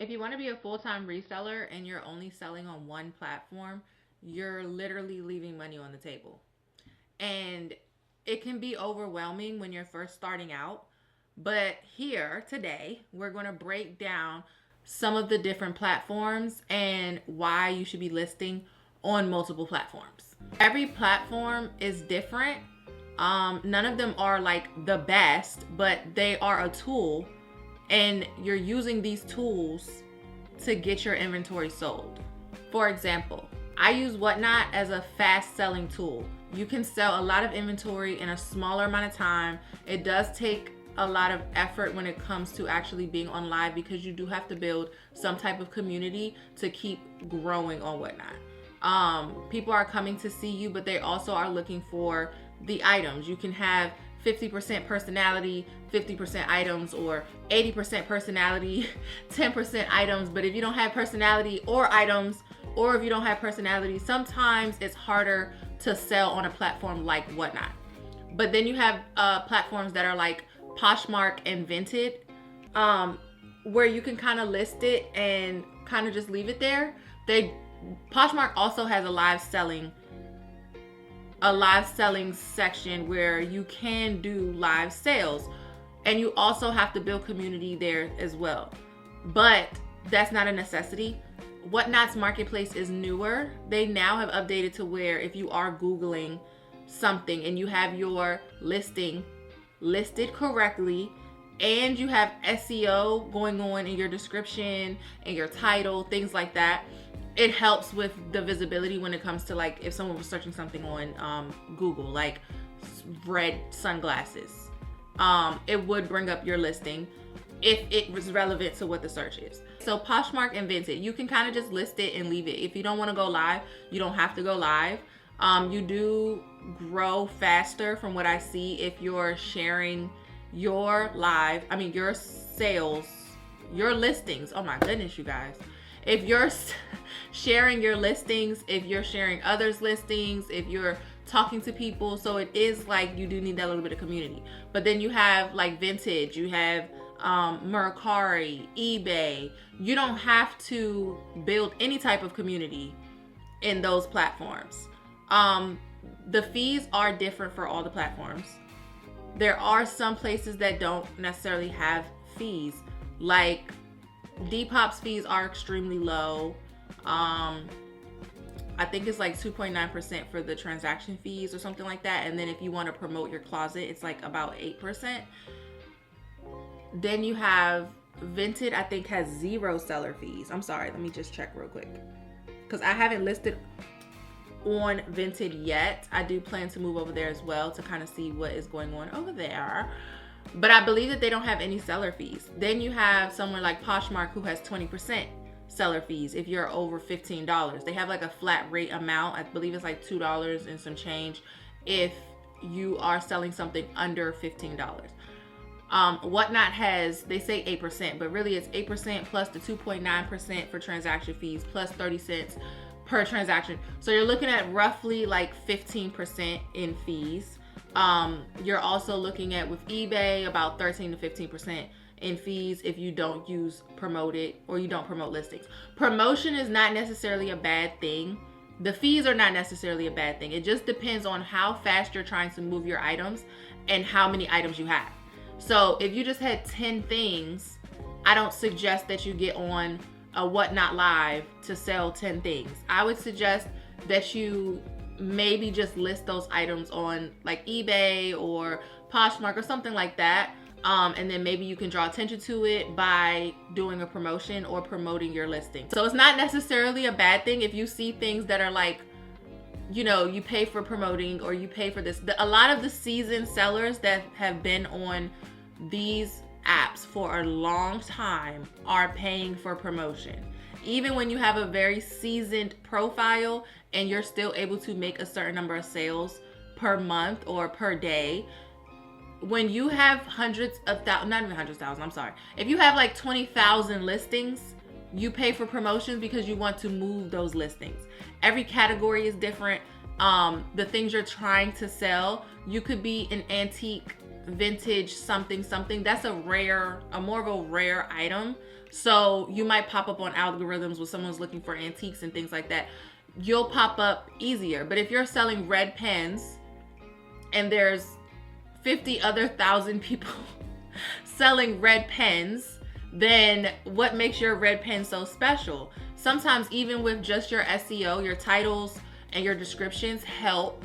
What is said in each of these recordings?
If you want to be a full-time reseller and you're only selling on one platform, you're literally leaving money on the table. And it can be overwhelming when you're first starting out. But here today, we're going to break down some of the different platforms and why you should be listing on multiple platforms. Every platform is different. None of them are like the best, but they are a tool, and you're using these tools to get your inventory sold. For example, I use Whatnot as a fast selling tool. You can sell a lot of inventory in a smaller amount of time. It does take a lot of effort when it comes to actually being on live, because you do have to build some type of community to keep growing on Whatnot. People are coming to see you, but they also are looking for the items. You can have 50% personality, 50% items, or 80% personality, 10% items. But if you don't have personality or items, or if you don't have personality, sometimes it's harder to sell on a platform like Whatnot. But then you have platforms that are like Poshmark and Vinted, where you can kind of list it and kind of just leave it there. Poshmark also has a live selling section where you can do live sales, and you also have to build community there as well. But that's not a necessity. Whatnot's marketplace is newer. They now have updated to where if you are Googling something and you have your listing listed correctly, and you have SEO going on in your description and your title, things like that, it helps with the visibility when it comes to, like, if someone was searching something on Google, like red sunglasses, it would bring up your listing if it was relevant to what the search is. So Poshmark and Vinted, you can kind of just list it and leave it. If you don't want to go live, you don't have to go live. You do grow faster from what I see if you're sharing your your sales, your listings. Oh my goodness, you guys. If you're sharing your listings, if you're sharing others' listings, if you're talking to people, so it is like you do need that little bit of community. But then you have like Vintage, you have Mercari, eBay. You don't have to build any type of community in those platforms. The fees are different for all the platforms. There are some places that don't necessarily have fees, like Depop's fees are extremely low. I think it's like 2.9% for the transaction fees or something like that. And then if you want to promote your closet, it's like about 8%. Then you have Vinted, I think, has 0 seller fees. I'm sorry, let me just check real quick, because I haven't listed on Vinted yet. I do plan to move over there as well to kind of see what is going on over there. But I believe that they don't have any seller fees. Then you have somewhere like Poshmark, who has 20% seller fees if you're over $15. They have like a flat rate amount. I believe it's like $2 and some change if you are selling something under $15. Whatnot has, they say 8%, but really it's 8% plus the 2.9% for transaction fees plus 30 cents per transaction. So you're looking at roughly like 15% in fees. You're also looking at, with eBay, about 13 to 15% in fees if you don't use promoted or you don't promote listings. Promotion is not necessarily a bad thing. The fees are not necessarily a bad thing. It just depends on how fast you're trying to move your items and how many items you have. So if you just had 10 things, I don't suggest that you get on a Whatnot Live to sell 10 things. I would suggest that you maybe just list those items on like eBay or Poshmark or something like that. And then maybe you can draw attention to it by doing a promotion or promoting your listing. So it's not necessarily a bad thing if you see things that are like, you know, you pay for promoting or you pay for this. A lot of the seasoned sellers that have been on these apps for a long time are paying for promotion. Even when you have a very seasoned profile and you're still able to make a certain number of sales per month or per day, when you have hundreds of thousands, not even 100,000, I'm sorry. If you have like 20,000 listings, you pay for promotions because you want to move those listings. Every category is different. The things you're trying to sell, you could be an antique, vintage, something. That's a more of a rare item. So you might pop up on algorithms when someone's looking for antiques and things like that. You'll pop up easier. But if you're selling red pens and there's 50 other thousand people selling red pens, then what makes your red pen so special? Sometimes even with just your SEO, your titles and your descriptions help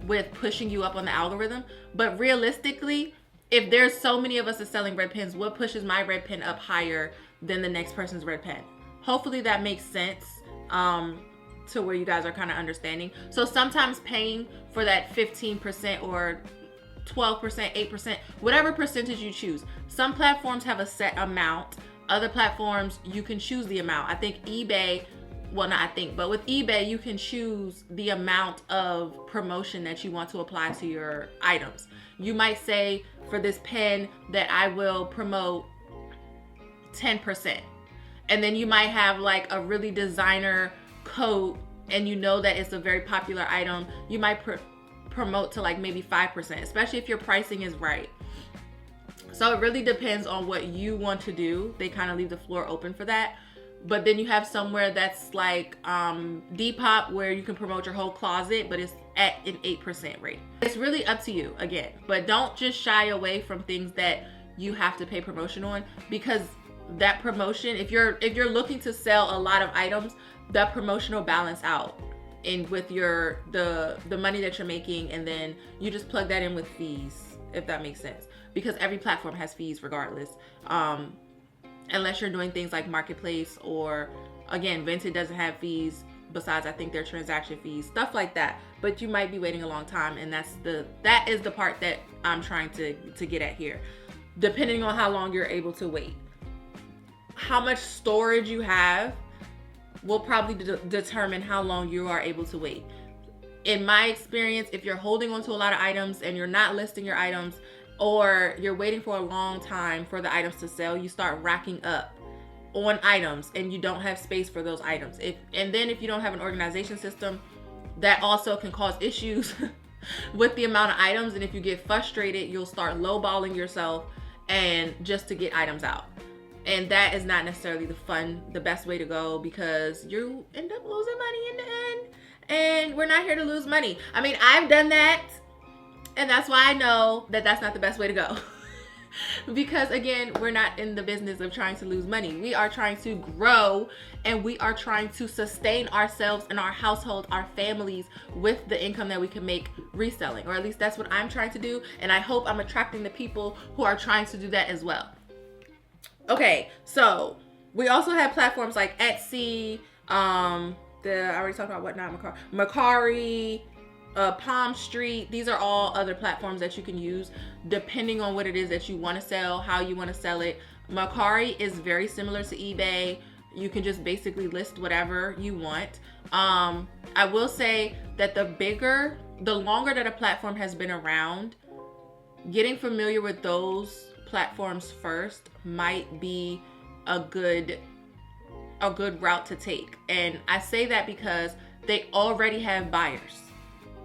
with pushing you up on the algorithm. But realistically, if there's so many of us that's selling red pens, what pushes my red pen up higher than the next person's red pen? Hopefully that makes sense to where you guys are kind of understanding. So sometimes paying for that 15% or 12%, 8%, whatever percentage you choose. Some platforms have a set amount. Other platforms, you can choose the amount. I think eBay, well, not I think, but with eBay, you can choose the amount of promotion that you want to apply to your items. You might say for this pen that I will promote 10%. And then you might have like a really designer coat and you know that it's a very popular item. You might promote to like maybe 5%, especially if your pricing is right. So it really depends on what you want to do. They kind of leave the floor open for that. But then you have somewhere that's like Depop where you can promote your whole closet, but it's at an 8% rate. It's really up to you again, but don't just shy away from things that you have to pay promotion on, because that promotion, if you're looking to sell a lot of items, that promotion will balance out in with your the money that you're making, and then you just plug that in with fees, if that makes sense, because every platform has fees regardless. Unless you're doing things like Marketplace, or again, Vinted doesn't have fees besides I think their transaction fees, stuff like that. But you might be waiting a long time, and that is the part that I'm trying to get at here. Depending on how long you're able to wait. How much storage you have will probably determine how long you are able to wait. In my experience, if you're holding on to a lot of items and you're not listing your items, or you're waiting for a long time for the items to sell, you start racking up on items and you don't have space for those items. And then if you don't have an organization system, that also can cause issues with the amount of items. And if you get frustrated, you'll start lowballing yourself and just to get items out. And that is not necessarily the best way to go, because you end up losing money in the end. And we're not here to lose money. I mean, I've done that. And that's why I know that that's not the best way to go. Because again, we're not in the business of trying to lose money. We are trying to grow, and we are trying to sustain ourselves and our household, our families, with the income that we can make reselling. Or at least that's what I'm trying to do. And I hope I'm attracting the people who are trying to do that as well. Okay, so we also have platforms like Etsy, I already talked about Mercari, Palm Street. These are all other platforms that you can use depending on what it is that you want to sell, how you want to sell it. Mercari is very similar to eBay. You can just basically list whatever you want. I will say that the longer that a platform has been around, getting familiar with those platforms first might be a good route to take. And I say that because they already have buyers.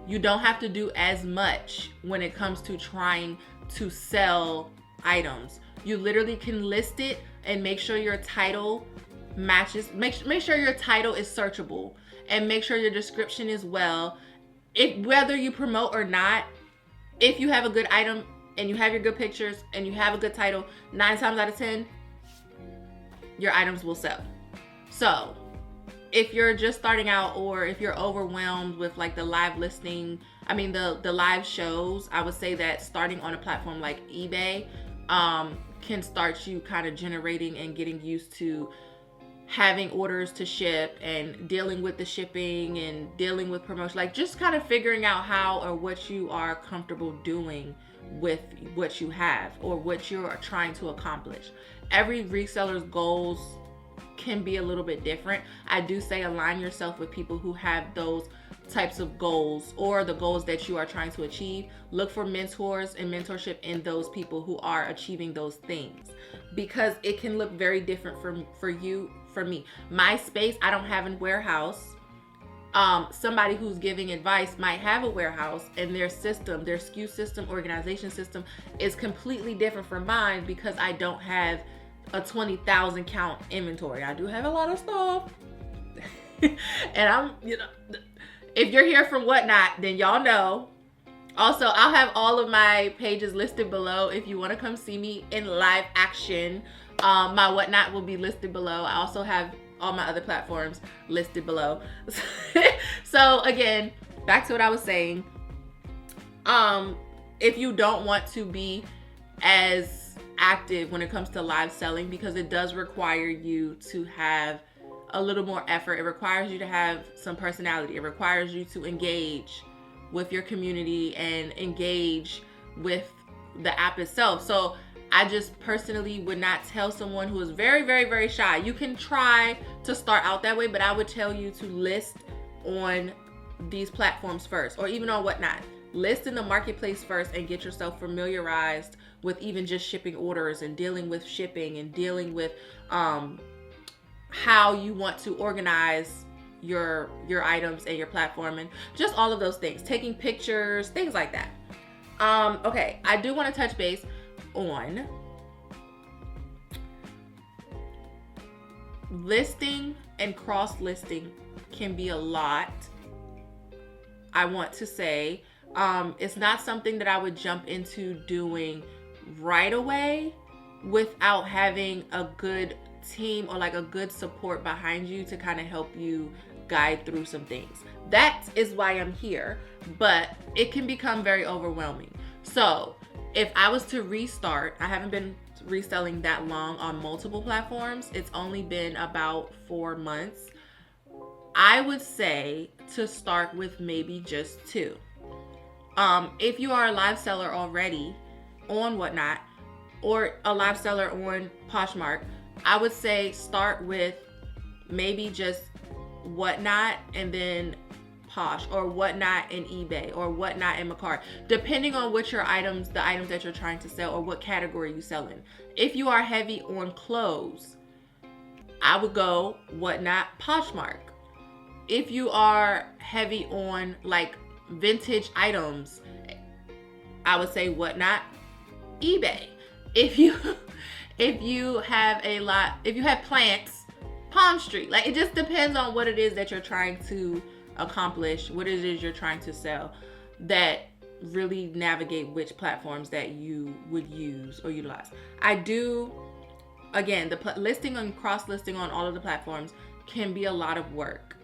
You don't have to do as much when it comes to trying to sell items. You literally can list it and make sure your title matches. Make sure your title is searchable, and make sure your description is well. Whether you promote or not, if you have a good item and you have your good pictures and you have a good title, 9 times out of 10, your items will sell. So if you're just starting out, or if you're overwhelmed with like the live listing, the live shows, I would say that starting on a platform like eBay can start you kind of generating and getting used to having orders to ship and dealing with the shipping and dealing with promotion, like just kind of figuring out how or what you are comfortable doing with what you have or what you're trying to accomplish. Every reseller's goals can be a little bit different. I do say align yourself with people who have those types of goals, or the goals that you are trying to achieve. Look for mentors and mentorship in those people who are achieving those things, because it can look very different for you, for me. My space, I don't have a warehouse. Somebody who's giving advice might have a warehouse, and their system, their SKU system, organization system is completely different from mine, because I don't have a 20,000 count inventory. I do have a lot of stuff. And I'm, if you're here from Whatnot, then y'all know. Also, I'll have all of my pages listed below if you want to come see me in live action. My Whatnot will be listed below. I also have all my other platforms listed below. So again, back to what I was saying. If you don't want to be as active when it comes to live selling, because it does require you to have a little more effort. It requires you to have some personality. It requires you to engage with your community and engage with the app itself. So I just personally would not tell someone who is very, very, very shy. You can try to start out that way, but I would tell you to list on these platforms first, or even on Whatnot. List in the marketplace first and get yourself familiarized with even just shipping orders and dealing with shipping and dealing with how you want to organize your items and your platform and just all of those things. Taking pictures, things like that. Okay, I do want to touch base on listing and cross-listing can be a lot. I want to say it's not something that I would jump into doing right away without having a good team or like a good support behind you to kind of help you guide through some things. That is why I'm here, but it can become very overwhelming. So if I was to restart, I haven't been reselling that long on multiple platforms. It's only been about 4 months. I would say to start with maybe just 2. If you are a live seller already on Whatnot or a live seller on Poshmark, I would say start with maybe just Whatnot and then Posh, or Whatnot and eBay, or Whatnot and Makayla, depending on what the items that you're trying to sell or what category you sell in. If you are heavy on clothes, I would go Whatnot, Poshmark. If you are heavy on like vintage items, I would say Whatnot, eBay. If you have plants, Palm Street. Like, it just depends on what it is that you're trying to accomplish, what it is you're trying to sell, that really navigate which platforms that you would use or utilize. I do, again, the listing and cross-listing on all of the platforms can be a lot of work.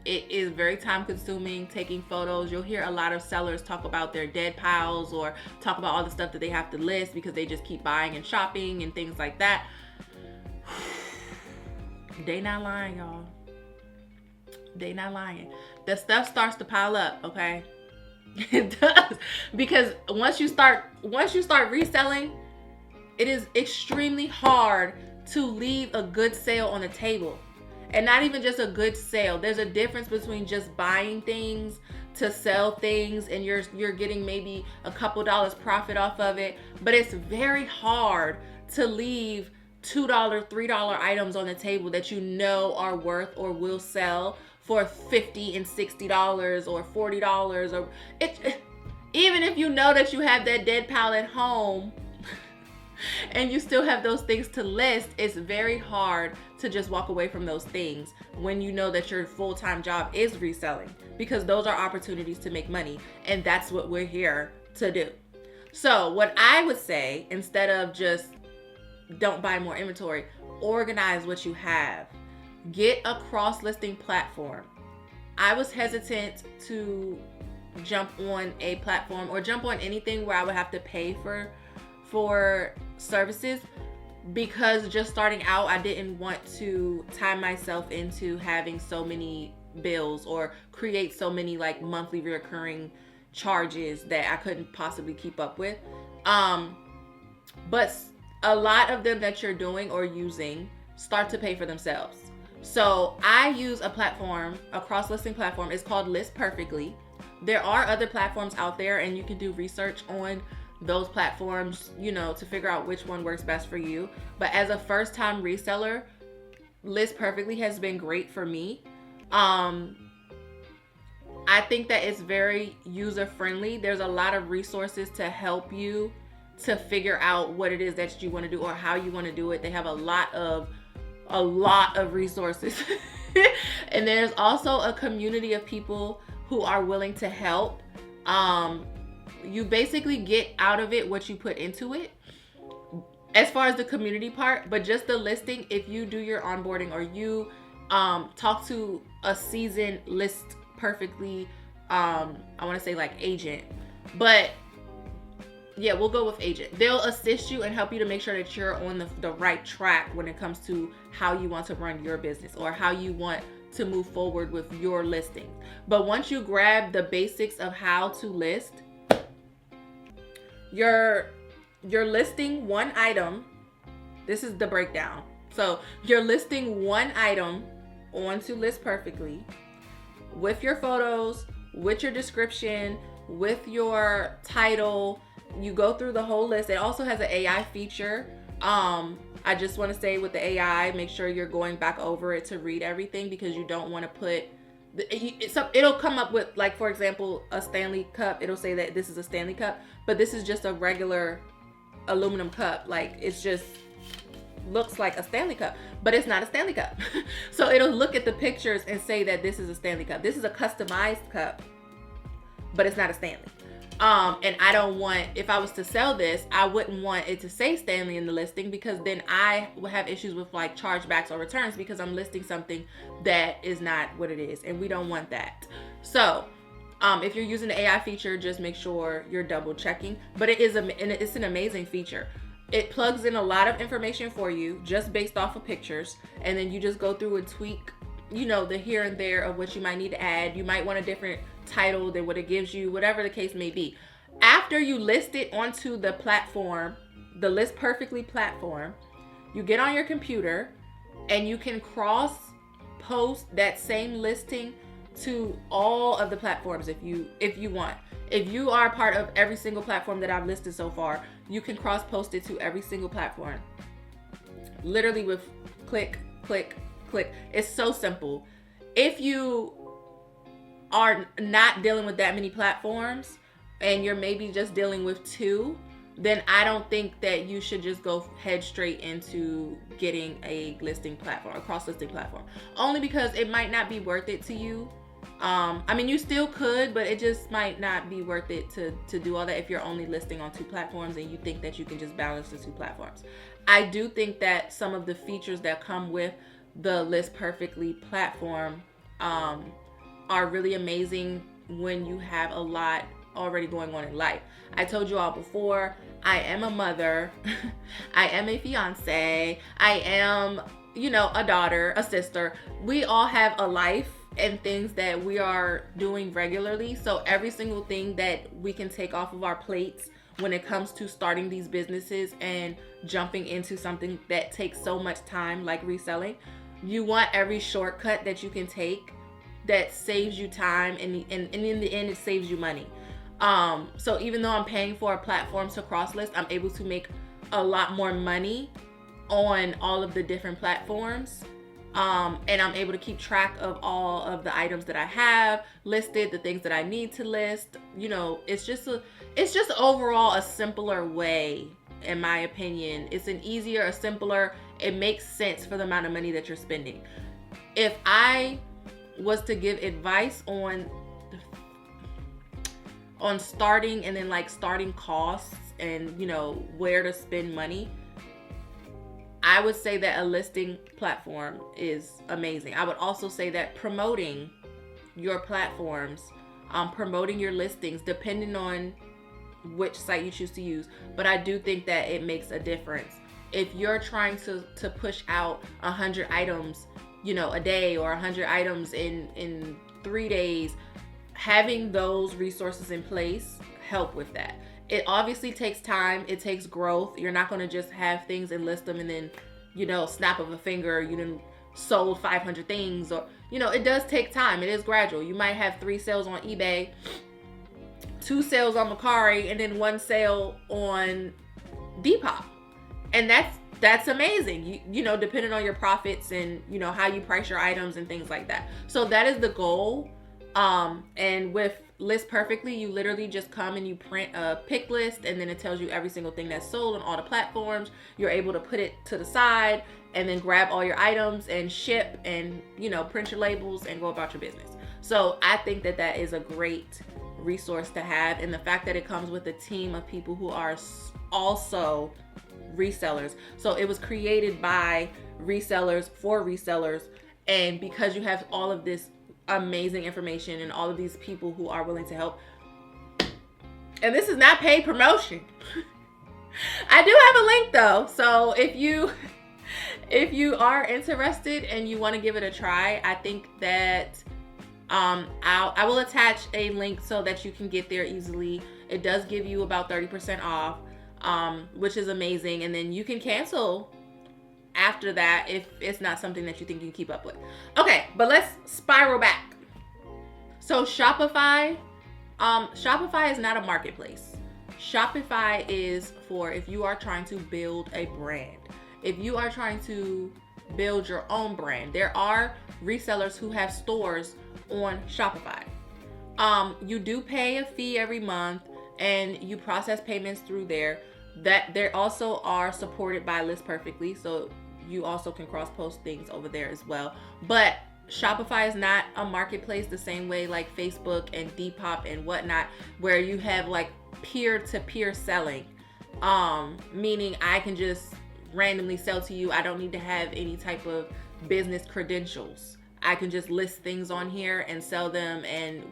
It is very time consuming, taking photos. You'll hear a lot of sellers talk about their dead piles or talk about all the stuff that they have to list because they just keep buying and shopping and things like that. They not lying, y'all. They not lying. The stuff starts to pile up, okay? It does. Because once you start reselling, it is extremely hard to leave a good sale on the table. And not even just a good sale. There's a difference between just buying things to sell things and you're getting maybe a couple dollars profit off of it. But it's very hard to leave $2, $3 items on the table that you know are worth or will sell for $50 and $60 or $40, or even if you know that you have that dead pile at home and you still have those things to list, it's very hard to just walk away from those things when you know that your full-time job is reselling, because those are opportunities to make money, and that's what we're here to do. So what I would say, instead of just don't buy more inventory, organize what you have. Get a cross-listing platform. I was hesitant to jump on a platform or jump on anything where I would have to pay for services, because just starting out, I didn't want to tie myself into having so many bills or create so many like monthly recurring charges that I couldn't possibly keep up with. But a lot of them that you're doing or using start to pay for themselves. So I use a platform, a cross-listing platform. It's called List Perfectly. There are other platforms out there, and you can do research on those platforms, to figure out which one works best for you. But as a first-time reseller, List Perfectly has been great for me. I think that it's very user-friendly. There's a lot of resources to help you to figure out what it is that you want to do or how you want to do it. They have a lot of resources. And there's also a community of people who are willing to help. You basically get out of it what you put into it as far as the community part, but just the listing, if you do your onboarding or you talk to a seasoned list perfectly, I want to say like agent, but yeah, we'll go with agent. They'll assist you and help you to make sure that you're on the right track when it comes to how you want to run your business or how you want to move forward with your listing. But once you grab the basics of how to list, you're listing one item. This is the breakdown. So you're listing one item onto List Perfectly with your photos, with your description, with your title. You go through the whole list. It also has an AI feature. I just want to say with the AI, make sure you're going back over it to read everything, because you don't want to put it'll come up with, like, for example, a Stanley cup. It'll say that this is a Stanley cup, but this is just a regular aluminum cup. Like, it's just looks like a Stanley cup, but it's not a Stanley cup. So it'll look at the pictures and say that this is a Stanley cup. This is a customized cup, but it's not a Stanley. And I don't want, if I was to sell this, I wouldn't want it to say Stanley in the listing, because then I would have issues with like chargebacks or returns, because I'm listing something that is not what it is, and we don't want that. So if you're using the AI feature, just make sure you're double checking. But it's an amazing feature. It plugs in a lot of information for you just based off of pictures, and then you just go through and tweak, the here and there of what you might need to add. You might want a different title than what it gives you, whatever the case may be. After you list it onto the platform, the List Perfectly platform, you get on your computer and you can cross post that same listing to all of the platforms if you want. If you are a part of every single platform that I've listed so far, you can cross post it to every single platform. Literally with click, click, click. It's so simple. If you are not dealing with that many platforms and you're maybe just dealing with 2, then I don't think that you should just go head straight into getting a listing platform, a cross listing platform, only because it might not be worth it to you. You still could, but it just might not be worth it to do all that if you're only listing on 2 platforms and you think that you can just balance the 2 platforms. I do think that some of the features that come with the List Perfectly platform are really amazing when you have a lot already going on in life. I told you all before, I am a mother, I am a fiance, I am, a daughter, a sister. We all have a life and things that we are doing regularly. So every single thing that we can take off of our plates when it comes to starting these businesses and jumping into something that takes so much time, like reselling, you want every shortcut that you can take that saves you time, and in the end, it saves you money. So even though I'm paying for a platform to cross list, I'm able to make a lot more money on all of the different platforms. And I'm able to keep track of all of the items that I have listed, the things that I need to list. It's just overall a simpler way, in my opinion. It's an easier, a simpler, it makes sense for the amount of money that you're spending. If I was to give advice on starting, and then like starting costs and where to spend money, I would say that a listing platform is amazing. I would also say that promoting your platforms, promoting your listings, depending on which site you choose to use. But I do think that it makes a difference. If you're trying to push out 100 items, a day, or 100 items in 3 days, having those resources in place help with that. It obviously takes time. It takes growth. You're not going to just have things and list them and then, snap of a finger, you done sold 500 things, or, it does take time. It is gradual. You might have 3 sales on eBay, 2 sales on Mercari, and then 1 sale on Depop. And that's amazing. Depending on your profits and, how you price your items and things like that. So that is the goal. And with List Perfectly, you literally just come and you print a pick list, and then it tells you every single thing that's sold on all the platforms. You're able to put it to the side and then grab all your items and ship and, print your labels and go about your business. So I think that that is a great resource to have. And the fact that it comes with a team of people who are also resellers. So it was created by resellers for resellers. And because you have all of this amazing information and all of these people who are willing to help, and this is not paid promotion. I do have a link though. So if you are interested and you want to give it a try, I think that I will attach a link so that you can get there easily. It does give you about 30% off, which is amazing. And then you can cancel after that if it's not something that you think you can keep up with. Okay, but let's spiral back. So Shopify is not a marketplace. Shopify is for if you are trying to build a brand. If you are trying to build your own brand, there are resellers who have stores on Shopify. You do pay a fee every month and you process payments through there. That they also are supported by List Perfectly, so you also can cross post things over there as well. But Shopify is not a marketplace the same way like Facebook and Depop and whatnot, where you have like peer-to-peer selling, meaning I can just randomly sell to you. I don't need to have any type of business credentials. I can just list things on here and sell them and,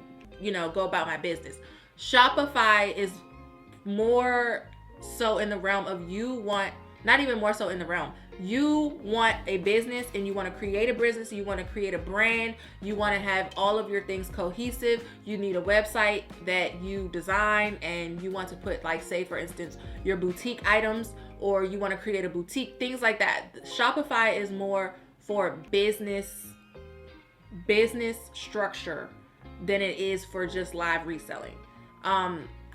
go about my business. Shopify is more so in the realm of you want a business and you want to create a business, you want to create a brand, you want to have all of your things cohesive, you need a website that you design, and you want to put, like, say for instance, your boutique items, or you want to create a boutique, things like that. Shopify is more for business structure than it is for just live reselling.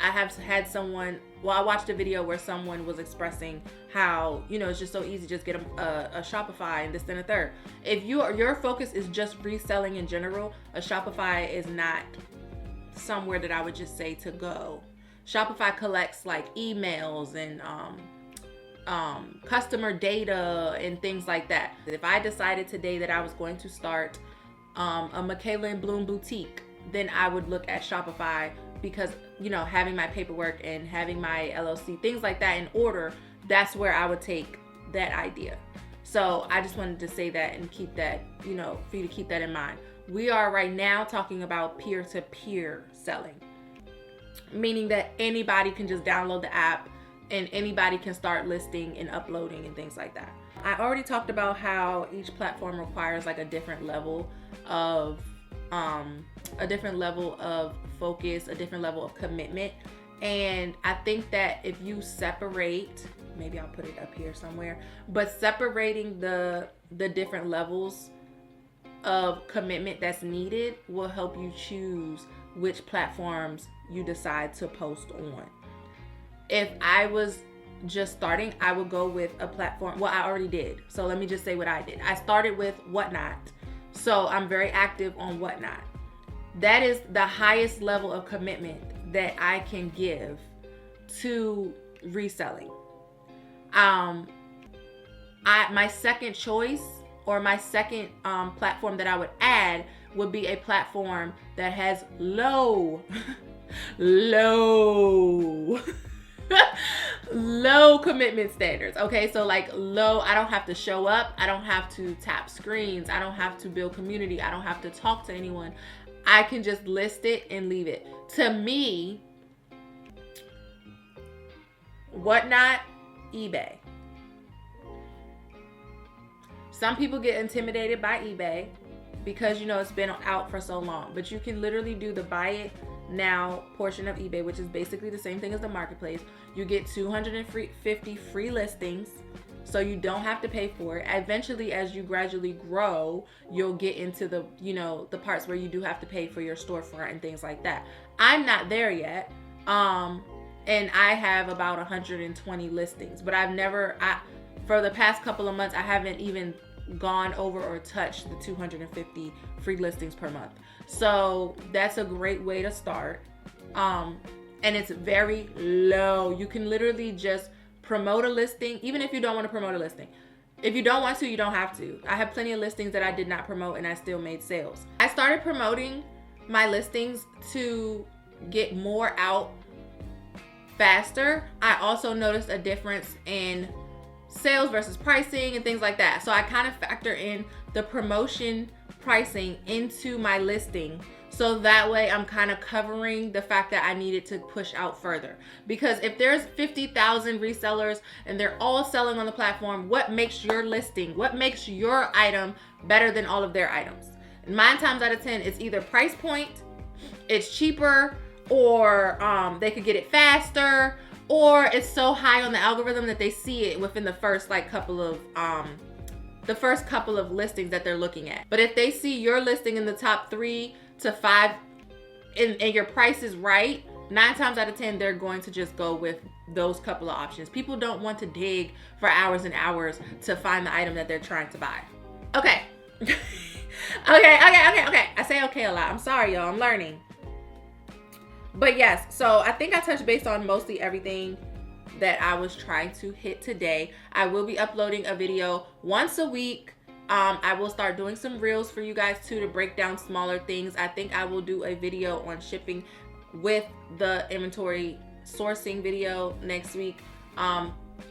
I have had I watched a video where someone was expressing how, it's just so easy to just get a Shopify and this and a third. If your focus is just reselling in general, a Shopify is not somewhere that I would just say to go. Shopify collects like emails and customer data and things like that. If I decided today that I was going to start a Makayla and Bloom boutique, then I would look at Shopify, because having my paperwork and having my LLC, things like that in order, that's where I would take that idea. So I just wanted to say that and keep that, for you to keep that in mind. We are right now talking about peer-to-peer selling, meaning that anybody can just download the app and anybody can start listing and uploading and things like that. I already talked about how each platform requires like a different level of focus, a different level of commitment. And I think that if you separate, maybe I'll put it up here somewhere, but separating the different levels of commitment that's needed will help you choose which platforms you decide to post on. If I was just starting, I would go with a platform. Well, I already did. So let me just say what I did. I started with Whatnot. So I'm very active on Whatnot. That is the highest level of commitment that I can give to reselling. My second choice, or my second platform that I would add, would be a platform that has low commitment standards. Okay, so like low, I don't have to show up, I don't have to tap screens, I don't have to build community, I don't have to talk to anyone. I can just list it and leave it. To me, Whatnot, eBay. Some people get intimidated by eBay because it's been out for so long, but you can literally do the buy it now portion of eBay, which is basically the same thing as the marketplace. You get 250 free listings, so you don't have to pay for it. Eventually, as you gradually grow, you'll get into the the parts where you do have to pay for your storefront and things like that. I'm not there yet, and I have about 120 listings, but for the past couple of months, I haven't even gone over or touched the 250 free listings per month. So that's a great way to start. And it's very low. You can literally just promote a listing, even if you don't want to promote a listing. If you don't want to, you don't have to. I have plenty of listings that I did not promote and I still made sales. I started promoting my listings to get more out faster. I also noticed a difference in sales versus pricing and things like that. So I kind of factor in the promotion pricing into my listing, so that way I'm kind of covering the fact that I needed to push out further. Because if there's 50,000 resellers and they're all selling on the platform, what makes your listing, what makes your item better than all of their items? 9 times out of 10, it's either price point, it's cheaper, or they could get it faster, or it's so high on the algorithm that they see it within the first couple of listings that they're looking at. But if they see your listing in the top 3 to 5 and your price is right, 9 times out of 10, they're going to just go with those couple of options. People don't want to dig for hours and hours to find the item that they're trying to buy. Okay. Okay. I say okay a lot. I'm sorry, y'all. I'm learning. But yes, so I think I touched base on mostly everything that I was trying to hit today. I will be uploading a video once a week. I will start doing some reels for you guys too, to break down smaller things. I think I will do a video on shipping with the inventory sourcing video next week.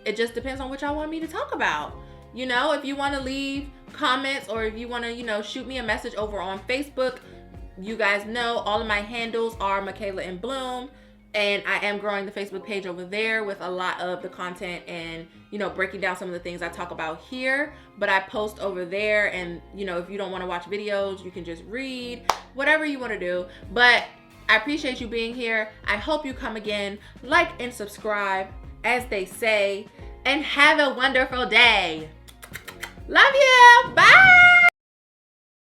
It just depends on what y'all want me to talk about. You know, if you want to leave comments, or if you want to, shoot me a message over on Facebook, you guys know all of my handles are Makayla in Bloom. And I am growing the Facebook page over there with a lot of the content and, breaking down some of the things I talk about here. But I post over there, and, if you don't want to watch videos, you can just read, whatever you want to do. But I appreciate you being here. I hope you come again. Like and subscribe, as they say, and have a wonderful day. Love you. Bye.